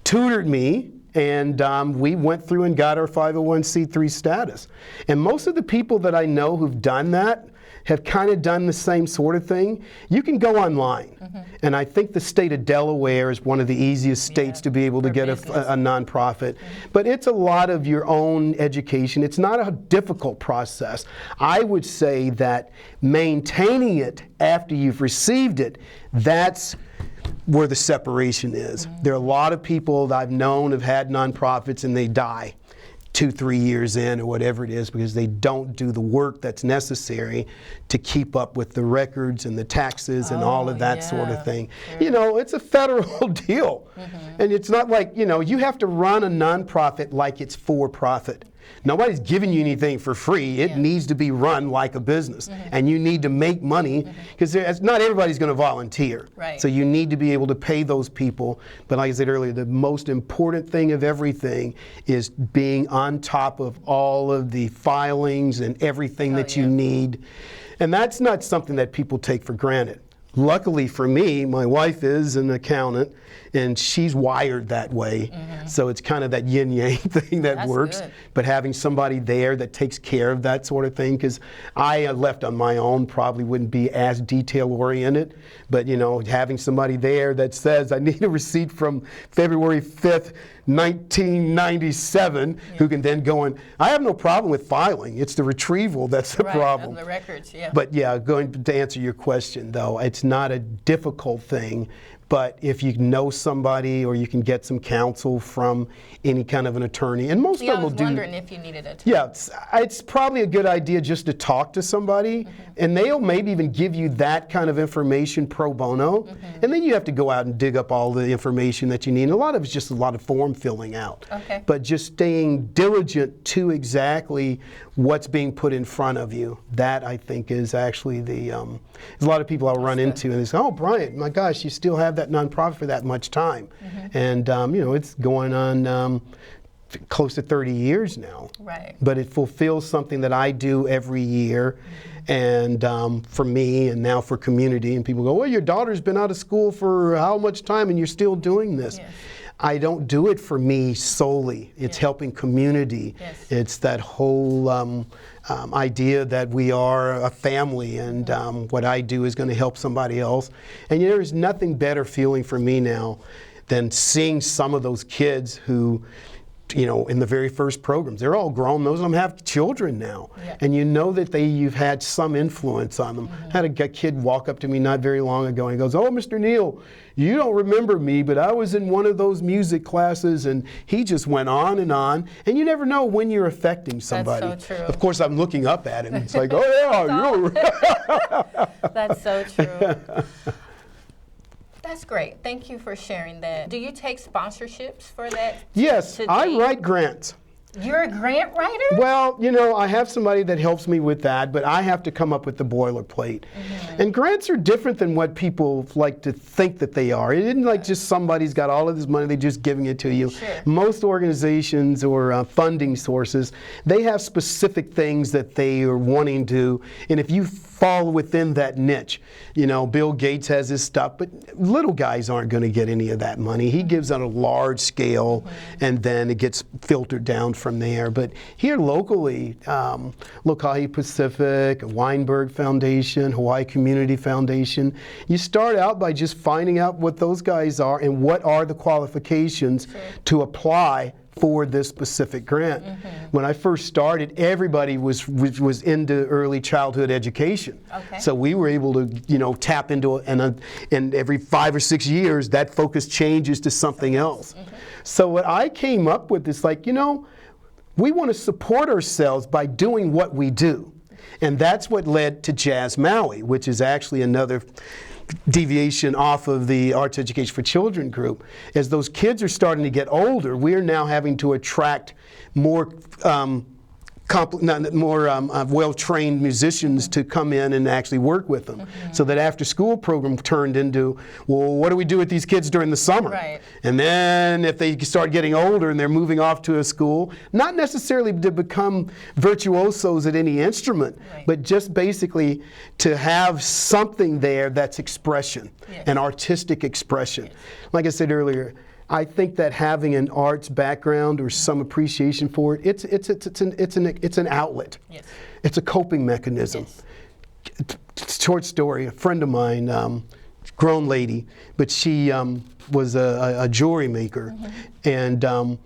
tutored me, and we went through and got our 501c3 status. And most of the people that I know who've done that have kind of done the same sort of thing. You can go online, and I think the state of Delaware is one of the easiest states to be able to get a nonprofit. But it's a lot of your own education. It's not a difficult process. I would say that maintaining it after you've received it, that's where the separation is. There are a lot of people that I've known have had nonprofits and they die. 2-3 years in or whatever it is, because they don't do the work that's necessary to keep up with the records and the taxes and all of that sort of thing. Sure. You know, it's a federal deal. And it's not like, you know, you have to run a nonprofit like it's for profit. Nobody's giving you anything for free. It needs to be run like a business. And you need to make money, because not everybody's going to volunteer. Right. So you need to be able to pay those people. But like I said earlier, the most important thing of everything is being on top of all of the filings and everything that you need. And that's not something that people take for granted. Luckily for me, my wife is an accountant, and she's wired that way. So it's kind of that yin-yang thing that works. Good. But having somebody there that takes care of that sort of thing, because I left on my own probably wouldn't be as detail-oriented. But, you know, having somebody there that says, I need a receipt from February 5th, 1997, who can then go in. I have no problem with filing. It's the retrieval that's the problem. Of the records, But yeah, going to answer your question though, it's not a difficult thing. But if you know somebody, or you can get some counsel from any kind of an attorney, and most of them will do. I was wondering if you needed it. Yeah, it's probably a good idea just to talk to somebody, and they'll maybe even give you that kind of information pro bono, and then you have to go out and dig up all the information that you need. And a lot of it's just a lot of form filling out. Okay. But just staying diligent to exactly what's being put in front of you, that I think is actually the, there's a lot of people I'll run into and they say, oh, Bryant, my gosh, you still have that nonprofit for that much time. And, you know, it's going on close to 30 years now. Right. But it fulfills something that I do every year. And for me, and now for community, and people go, well, your daughter's been out of school for how much time and you're still doing this? Yes. I don't do it for me solely. It's helping community. Yes. It's that whole idea that we are a family, and what I do is going to help somebody else. And there is nothing better feeling for me now than seeing some of those kids who, you know, in the very first programs, they're all grown. Most of them have children now. And you know that you've had some influence on them. I had a kid walk up to me not very long ago and he goes, oh, Mr. Neal, you don't remember me, but I was in one of those music classes, and he just went on. And you never know when you're affecting somebody. That's so true. Of course, I'm looking up at him. It's like, oh yeah, you're That's so true. That's great. Thank you for sharing that. Do you take sponsorships for that? Yes, I write grants. You're a grant writer? Well, you know, I have somebody that helps me with that, but I have to come up with the boilerplate. And grants are different than what people like to think that they are. It isn't like just somebody's got all of this money, they're just giving it to you. Sure. Most organizations or funding sources, they have specific things that they are wanting to, and if you fall within that niche, you know, Bill Gates has his stuff, but little guys aren't going to get any of that money. He gives on a large scale, and then it gets filtered down from there. But here locally, Lokahi Pacific, Weinberg Foundation, Hawaii Community Foundation, you start out by just finding out what those guys are and what are the qualifications to apply for this specific grant. When I first started, everybody was into early childhood education. So we were able to, you know, tap into it, and every 5 or 6 years, that focus changes to something else. So what I came up with is like, you know, we want to support ourselves by doing what we do. And that's what led to Jazz Maui, which is actually another deviation off of the Arts Education for Children group. As those kids are starting to get older, we're now having to attract more well-trained musicians to come in and actually work with them. So that after-school program turned into, well, what do we do with these kids during the summer? Right. And then if they start getting older and they're moving off to a school, not necessarily to become virtuosos at any instrument, but just basically to have something there that's expression, an artistic expression. Like I said earlier, I think that having an arts background or some appreciation for it, it's an outlet. It's a coping mechanism. Short story, a friend of mine, grown lady, but she was a jewelry maker. And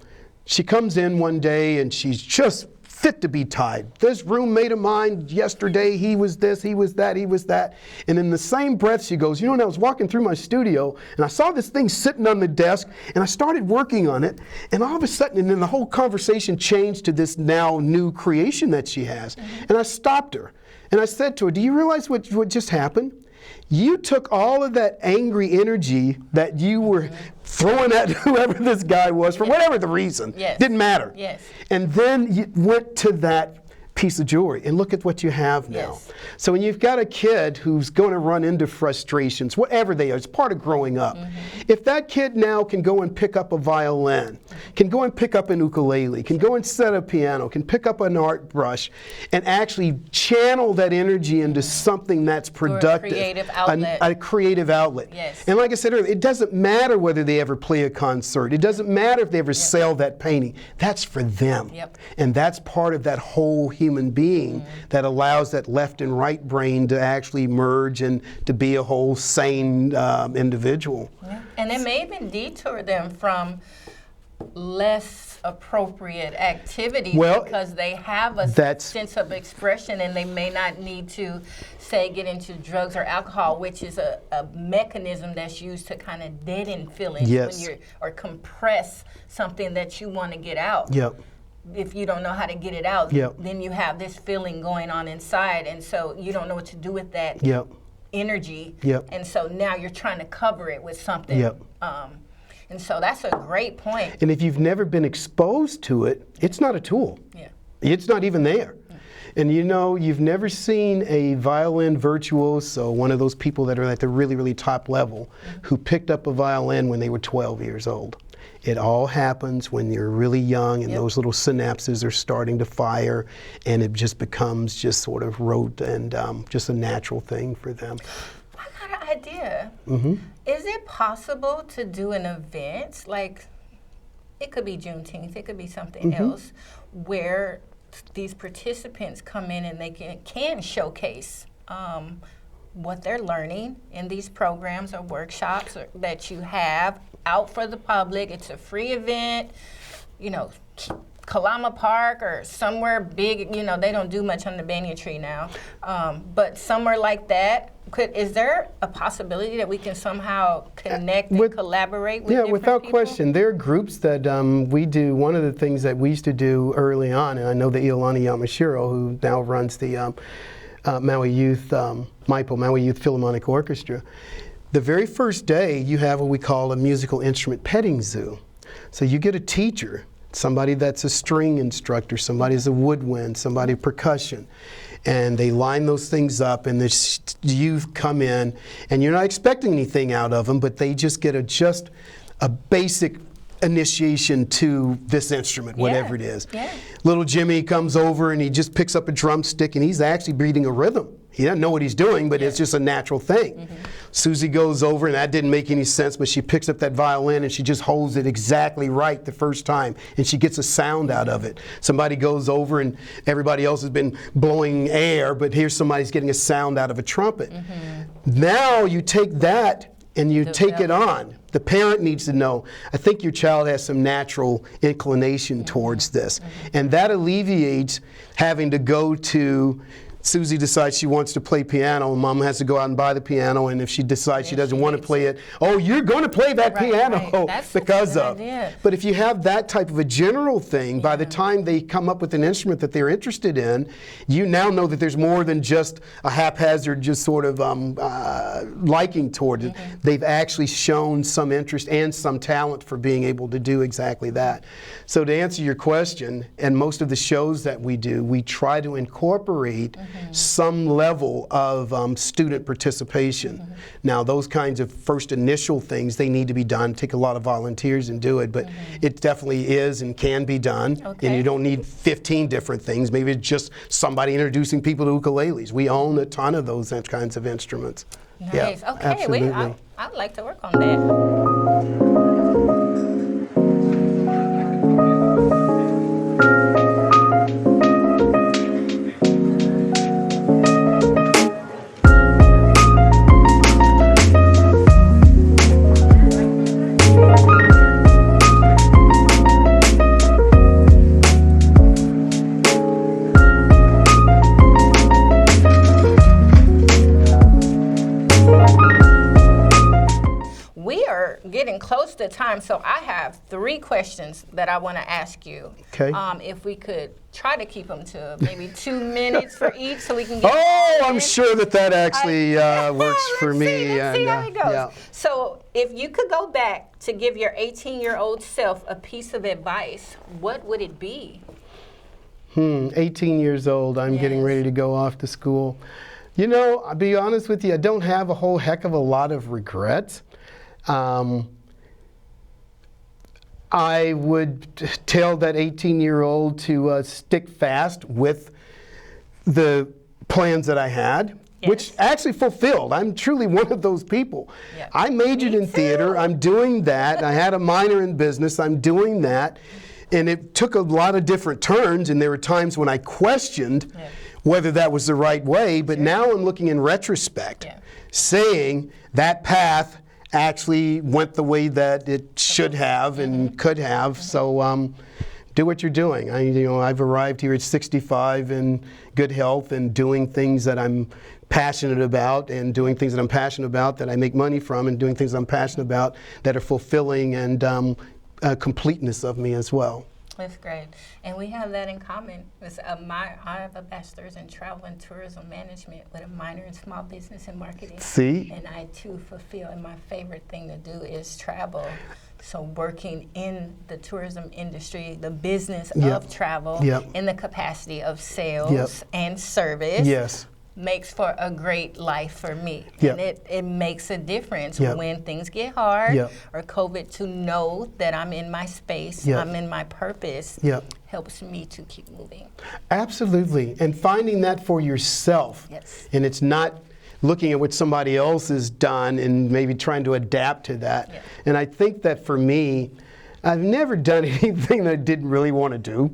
she comes in one day and she's just fit to be tied. This roommate of mine yesterday, he was this, he was that, he was that. And in the same breath, she goes, and I was walking through my studio and I saw this thing sitting on the desk and I started working on it. And all of a sudden, and then the whole conversation changed to this now new creation that she has. And I stopped her and I said to her, do you realize what just happened? You took all of that angry energy that you were throwing at whoever this guy was for whatever the reason. Yes. Didn't matter. Yes. And then you went to that piece of jewelry and look at what you have now. Yes. So when you've got a kid who's going to run into frustrations, whatever they are, it's part of growing up. If that kid now can go and pick up a violin, can go and pick up an ukulele, can go and set a piano, can pick up an art brush and actually channel that energy into something that's productive. Or a creative outlet. A creative outlet. Yes. And like I said earlier, it doesn't matter whether they ever play a concert. It doesn't matter if they ever sell that painting. That's for them. Yep. And that's part of that whole human being that allows that left and right brain to actually merge and to be a whole sane individual. Yeah. And it may even detour them from less appropriate activities because they have a sense of expression and they may not need to, say, get into drugs or alcohol, which is a mechanism that's used to kind of deaden feelings when you're, or compress something that you want to get out. Yep. If you don't know how to get it out, Yep. then you have this feeling going on inside, and so you don't know what to do with that Yep. energy. Yep. And so now you're trying to cover it with something. Yep. And so that's a great point. And if you've never been exposed to it, it's not a tool. Yeah. It's not even there. And you've never seen a violin virtuoso, one of those people that are at the really, really top level, who picked up a violin when they were 12 years old. It all happens when you're really young and those little synapses are starting to fire and it just becomes just sort of rote and just a natural thing for them. I got an idea. Is it possible to do an event, like it could be Juneteenth, it could be something else, where these participants come in and they can showcase what they're learning in these programs or workshops that you have out for the public? It's a free event, Kalama Park or somewhere big, they don't do much on the banyan tree now, but somewhere like that. Is there a possibility that we can somehow connect and collaborate with different without people? question. There are groups that we do. One of the things that we used to do early on, and I know that Iolani Yamashiro, who now runs the Maui Youth Philharmonic Orchestra, the very first day you have what we call a musical instrument petting zoo. So you get a teacher, somebody that's a string instructor, somebody is a woodwind, somebody percussion, and they line those things up and the youth come in and you're not expecting anything out of them, but they just get a basic initiation to this instrument, whatever it is. Yeah. Little Jimmy comes over and he just picks up a drumstick and he's actually beating a rhythm. He doesn't know what he's doing, but it's just a natural thing. Susie goes over, and that didn't make any sense, but she picks up that violin and she just holds it exactly right the first time, and she gets a sound out of it. Somebody goes over and everybody else has been blowing air, but here's somebody's getting a sound out of a trumpet. Now you take that and you take it on. The parent needs to know, I think your child has some natural inclination towards this. And that alleviates having to go to, Susie decides she wants to play piano, and Mom has to go out and buy the piano, and if she decides she doesn't want to play it, oh, you're going to play that piano because of. But if you have that type of a general thing, by the time they come up with an instrument that they're interested in, you now know that there's more than just a haphazard, just sort of liking toward it. They've actually shown some interest and some talent for being able to do exactly that. So to answer your question, and most of the shows that we do, we try to incorporate some level of student participation. Now, those kinds of first initial things, they need to be done. Take a lot of volunteers and do it, but it definitely is and can be done. And you don't need 15 different things. Maybe it's just somebody introducing people to ukuleles. We own a ton of those kinds of instruments. Nice. Yeah, okay, absolutely. I'd like to work on that. getting close to time, so I have 3 questions that I want to ask you. Okay. If we could try to keep them to maybe 2 minutes for each, so we can get. I'm sure that actually works for me. Let's see how it goes. Yeah. So, if you could go back to give your 18-year-old self a piece of advice, what would it be? 18 years old, I'm getting ready to go off to school. You know, I'll be honest with you, I don't have a whole heck of a lot of regrets. I would tell that 18-year-old to stick fast with the plans that I had, which actually fulfilled. I'm truly one of those people. Yeah. I majored in theater. I'm doing that. I had a minor in business. I'm doing that. And it took a lot of different turns, and there were times when I questioned whether that was the right way. But now I'm looking in retrospect, saying that path actually went the way that it should have and could have. So do what you're doing. I've arrived here at 65 in good health and doing things that I'm passionate about, and doing things that I'm passionate about that I make money from, and doing things I'm passionate about that are fulfilling and completeness of me as well. That's great. And we have that in common. I have a bachelor's in travel and tourism management with a minor in small business and marketing. See? And I too fulfill, and my favorite thing to do is travel. So working in the tourism industry, the business of travel, in the capacity of sales and service, makes for a great life for me. And it makes a difference when things get hard or COVID, to know that I'm in my space, I'm in my purpose, helps me to keep moving. Absolutely. And finding that for yourself. And it's not looking at what somebody else has done and maybe trying to adapt to that. And I think that for me, I've never done anything that I didn't really want to do.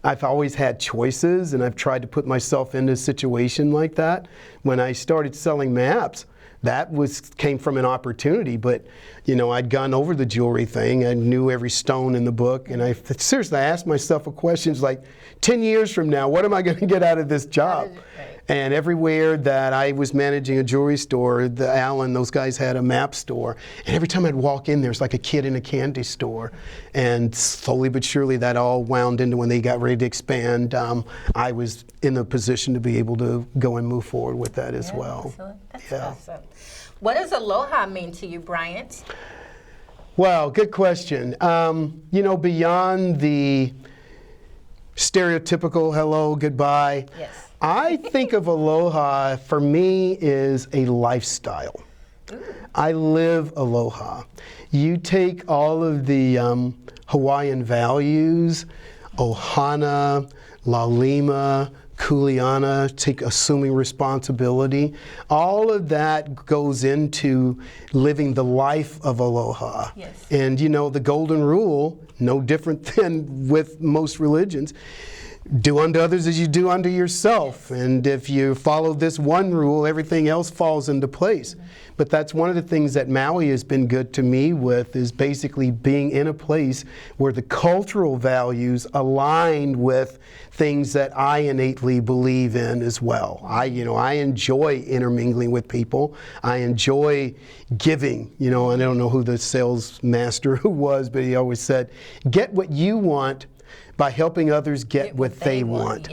I've always had choices, and I've tried to put myself into a situation like that. When I started selling maps, that came from an opportunity, but I'd gone over the jewelry thing. I knew every stone in the book, and I asked myself a question like, 10 years from now, what am I going to get out of this job? And everywhere that I was managing a jewelry store, those guys had a map store. And every time I'd walk in, there was like a kid in a candy store. And slowly but surely, that all wound into when they got ready to expand. I was in the position to be able to go and move forward with that as well. That's awesome. What does aloha mean to you, Bryant? Well, good question. Beyond the stereotypical hello, goodbye, I think of aloha, for me, is a lifestyle. I live aloha. You take all of the Hawaiian values, ohana, lalima, kuleana, assuming responsibility. All of that goes into living the life of aloha. And the golden rule, no different than with most religions, do unto others as you do unto yourself. And if you follow this one rule, everything else falls into place. But that's one of the things that Maui has been good to me with, is basically being in a place where the cultural values align with things that I innately believe in as well. I enjoy intermingling with people. I enjoy giving. I don't know who the sales master who was, but he always said, get what you want by helping others get what they want.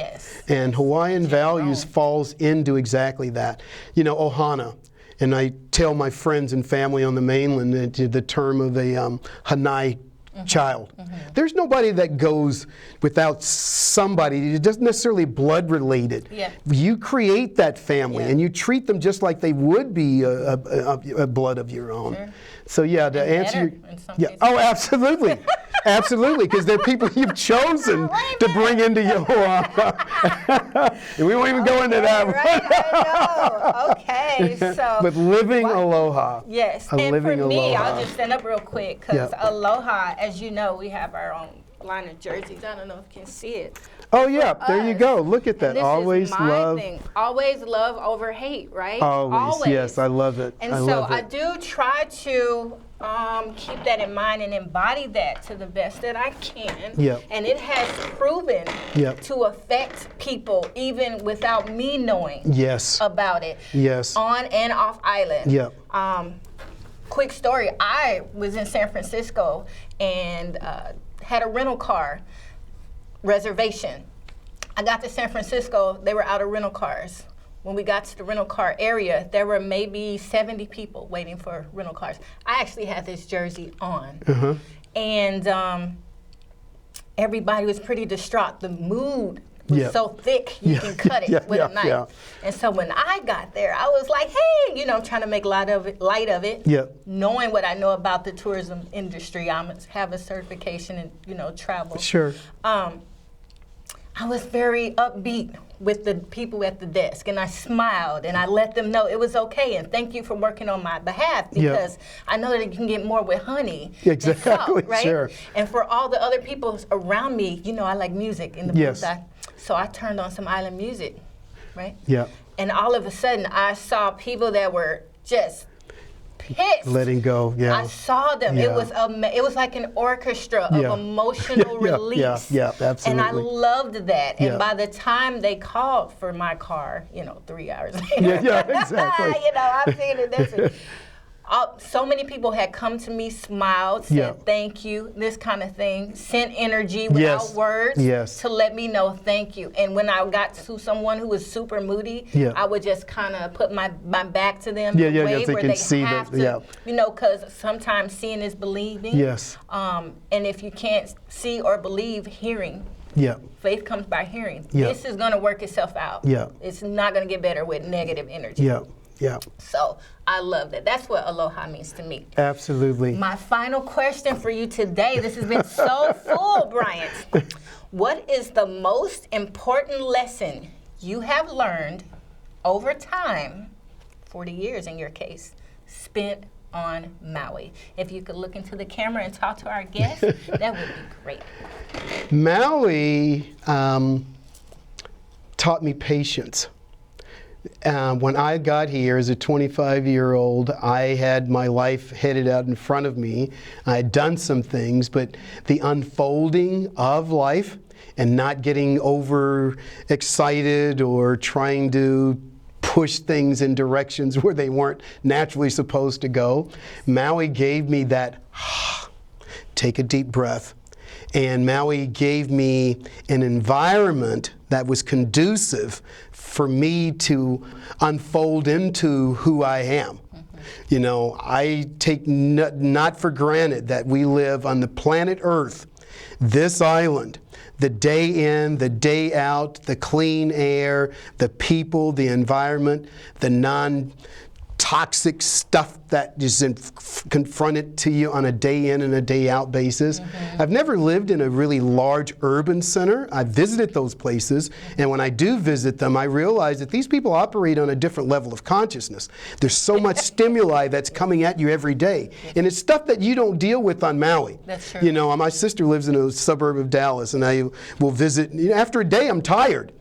And Hawaiian values falls into exactly that. Ohana. And I tell my friends and family on the mainland the term of a Hanai child. There's nobody that goes without somebody. It doesn't necessarily blood related. You create that family and you treat them just like they would be a blood of your own. So to answer your, absolutely. Absolutely, because they're people you've chosen to bring into your Ohana. And we won't even go into that one. I know. Okay, so. But living aloha. Yes, and for me, I'll just stand up real quick, because aloha, as you know, we have our own line of jerseys. I don't know if you can see it. Oh yeah, there you go. Look at that. This always is my love. Thing. Always love over hate, right? Always. Yes, I love it. And I do try to keep that in mind and embody that to the best that I can. And it has proven to affect people even without me knowing about it. On and off island. quick story. I was in San Francisco and had a rental car reservation. I got to San Francisco, they were out of rental cars. When we got to the rental car area, there were maybe 70 people waiting for rental cars. I actually had this jersey on. And everybody was pretty distraught. The mood was so thick, you can cut it with a knife. And so when I got there, I was like, hey, you know, I'm trying to make light of it. Knowing what I know about the tourism industry, I have a certification in, you know, travel. I was very upbeat with the people at the desk, and I smiled and I let them know it was okay and thank you for working on my behalf, because I know that you can get more with honey than salt, right? And for all the other people around me, you know, I like music in the booth. So I turned on some island music, right? And all of a sudden I saw people that were just pissed. Letting go, I saw them. It was like an orchestra of emotional release. Absolutely. And I loved that. And by the time they called for my car, you know, 3 hours later. Exactly. You know, I've seen it. So many people had come to me, smiled, said thank you, this kind of thing, sent energy without words to let me know thank you. And when I got to someone who was super moody, I would just kind of put my back to them in a way where they have to, you know, because sometimes seeing is believing. And if you can't see or believe, hearing. Faith comes by hearing. This is going to work itself out. It's not going to get better with negative energy. So I love that. That's what aloha means to me. Absolutely. My final question for you today, this has been so full, Bryant. What is the most important lesson you have learned over time, 40 years in your case, spent on Maui? If you could look into the camera and talk to our guests, that would be great. Maui taught me patience. When I got here as a 25-year-old, I had my life headed out in front of me. I had done some things, but the unfolding of life and not getting overexcited or trying to push things in directions where they weren't naturally supposed to go, Maui gave me that, take a deep breath. And Maui gave me an environment that was conducive for me to unfold into who I am. You know, I take not for granted that we live on the planet Earth, this island, the day in, the day out, the clean air, the people, the environment, the non-toxic stuff that is confronted to you on a day in and a day out basis. I've never lived in a really large urban center. I've visited those places, and when I do visit them, I realize that these people operate on a different level of consciousness. There's so much stimuli that's coming at you every day, and it's stuff that you don't deal with on Maui. That's true. You know, my sister lives in a suburb of Dallas, and I will visit. You know, after a day, I'm tired,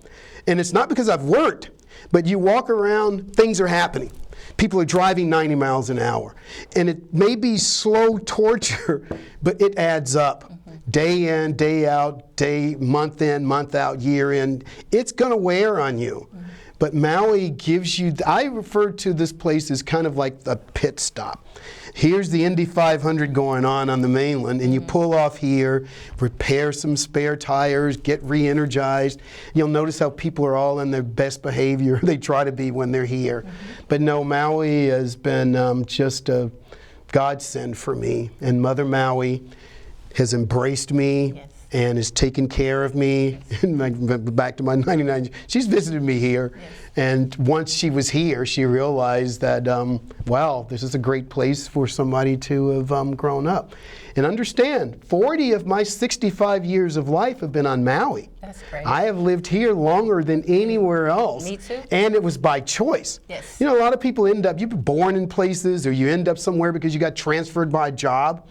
and it's not because I've worked, but you walk around, things are happening. People are driving 90 miles an hour. And it may be slow torture, but it adds up. Day in, day out, month in, month out, year in. It's going to wear on you. But Maui gives you, I refer to this place as kind of like a pit stop. Here's the Indy 500 going on the mainland, and you pull off here, repair some spare tires, get re-energized. You'll notice how people are all in their best behavior. They try to be when they're here. But no, Maui has been just a godsend for me. And Mother Maui has embraced me and has taken care of me. Back to my 99, she's visited me here. And once she was here, she realized that, wow, this is a great place for somebody to have grown up. And understand, 40 of my 65 years of life have been on Maui. That's great. I have lived here longer than anywhere else. Me too. And it was by choice. Yes. You know, a lot of people end up, you've been born in places, or you end up somewhere because you got transferred by a job.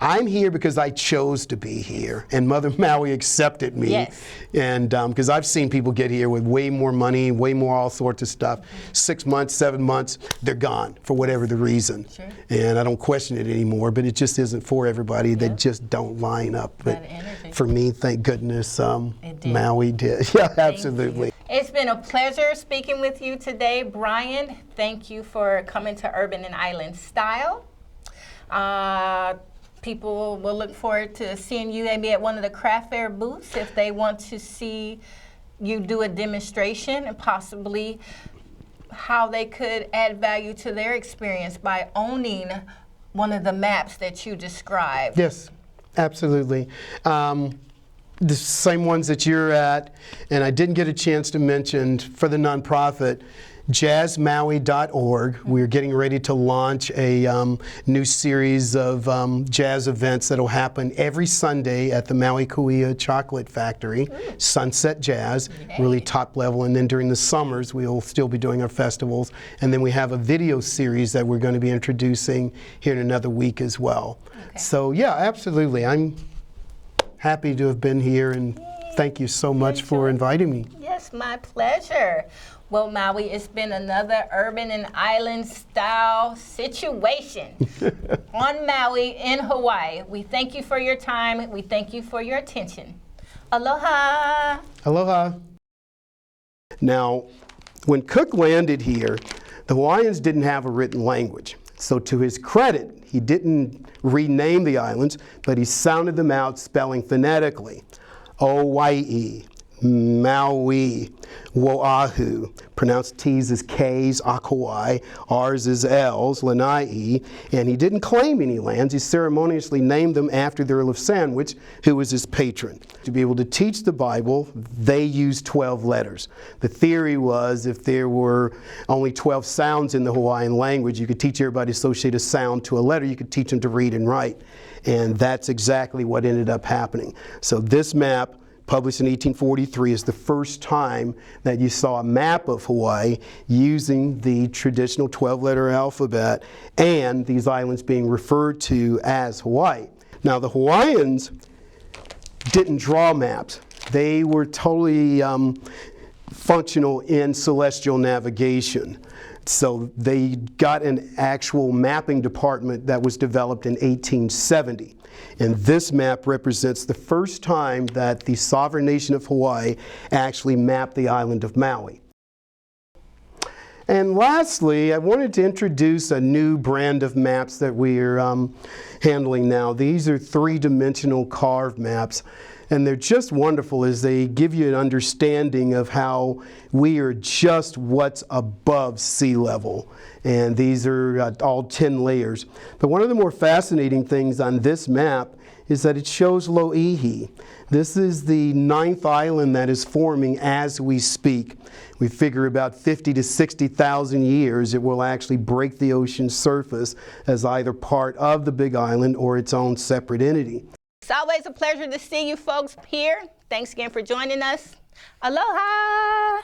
I'm here because I chose to be here, and Mother Maui accepted me. Yes. And because I've seen people get here with way more money, way more all sorts of stuff. 6 months, 7 months, they're gone for whatever the reason. Sure. And I don't question it anymore, but it just isn't for everybody. They just don't line up. But for me, thank goodness, Maui did. Yeah, absolutely. It's been a pleasure speaking with you today, Bryant. Thank you for coming to Urban and Island Style. People will look forward to seeing you maybe at one of the craft fair booths if they want to see you do a demonstration and possibly how they could add value to their experience by owning one of the maps that you described. Yes, absolutely. The same ones that you're at, and I didn't get a chance to mention for the nonprofit, jazzmaui.org. We're getting ready to launch a new series of jazz events that will happen every Sunday at the Maui Kauai Chocolate Factory, Sunset Jazz, really top level. And then during the summers, we'll still be doing our festivals. And then we have a video series that we're going to be introducing here in another week as well. Okay. So yeah, absolutely. I'm happy to have been here, and thank you so much for inviting me. Yes, my pleasure. Well, Maui, it's been another urban and island style situation on Maui in Hawaii. We thank you for your time. We thank you for your attention. Aloha. Aloha. Now, when Cook landed here, the Hawaiians didn't have a written language. So to his credit, he didn't rename the islands, but he sounded them out spelling phonetically. Owai'i, Maui, Oahu, pronounced T's as K's, Akawai, R's as L's, Lanai, and he didn't claim any lands. He ceremoniously named them after the Earl of Sandwich, who was his patron. To be able to teach the Bible, they used 12 letters. The theory was if there were only 12 sounds in the Hawaiian language, you could teach everybody to associate a sound to a letter. You could teach them to read and write. And that's exactly what ended up happening. So this map, published in 1843, is the first time that you saw a map of Hawaii using the traditional 12-letter alphabet and these islands being referred to as Hawaii. Now, the Hawaiians didn't draw maps. They were totally functional in celestial navigation. So they got an actual mapping department that was developed in 1870. And this map represents the first time that the sovereign nation of Hawaii actually mapped the island of Maui. And lastly, I wanted to introduce a new brand of maps that we're handling now. These are three-dimensional carved maps. And they're just wonderful as they give you an understanding of how we are just what's above sea level. And these are all 10 layers. But one of the more fascinating things on this map is that it shows Lo'ihi. This is the 9th island that is forming as we speak. We figure about 50 to 60,000 years it will actually break the ocean surface as either part of the Big Island or its own separate entity. It's always a pleasure to see you folks here. Thanks again for joining us. Aloha.